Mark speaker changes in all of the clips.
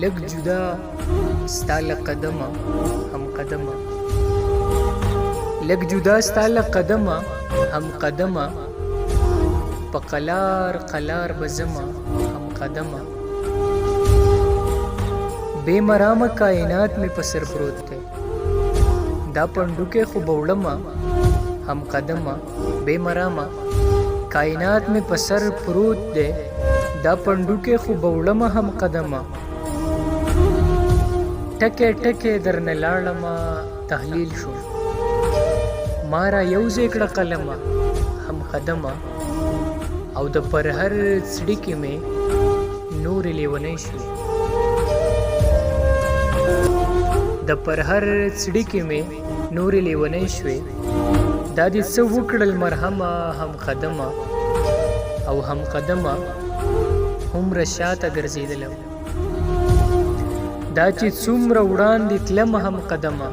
Speaker 1: لږ جدا ستا له قدمه هم قدمه، لږ جدا ستا له قدمه هم قدمه، په قلار قلار بزمه هم قدمه. بے مرامه کائنات می په سر پروت دی، دا پنډوکې خو به وړمه هم قدمه. بے مرامه کائنات می په سر پروت دی، دا پنډوکې خو به وړمه هم قدمه. ټکې ټکې درنه لاړمه تحلیل شو، ما را یوځای کړه قلمه هم قدمه. او د پر هر څړیکې مې نورې لیونۍ شوې، د پر هر څړیکې مې نورې لیونۍ شوې. دا دې څه وکړل مرحمه هم قدمه، او هم قدمه هومره شاته ګرځېدلم. دا چې څومره وړاندې تلمه هم قدمه،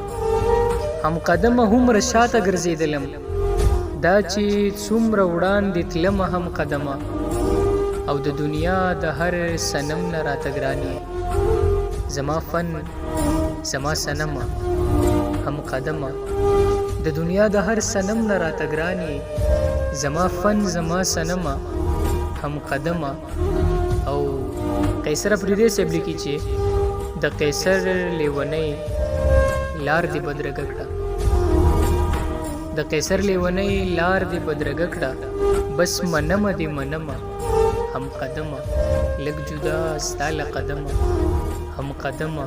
Speaker 1: هم قدمه هومره شاته ګرځېدلم. دا چې څومره وړاندې تلمه هم قدمه، او د دنیا د هر صنم نه راته ګران یې. زما فن زما صنمه هم قدمه، د دنیا د هر صنم نه راته ګران یې. زما فن زما صنمه هم قدمه. او قیصر افریدی صاحب لیکي چې د قیصر لیونۍ لار دې بدرګه کړه، د قیصر لیونۍ لار دې بدرګه کړه، بس منمه دې منمه هم قدمه. لږ جدا ستا له قدمه هم قدمه،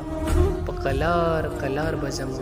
Speaker 1: په قلار قلار بزمه.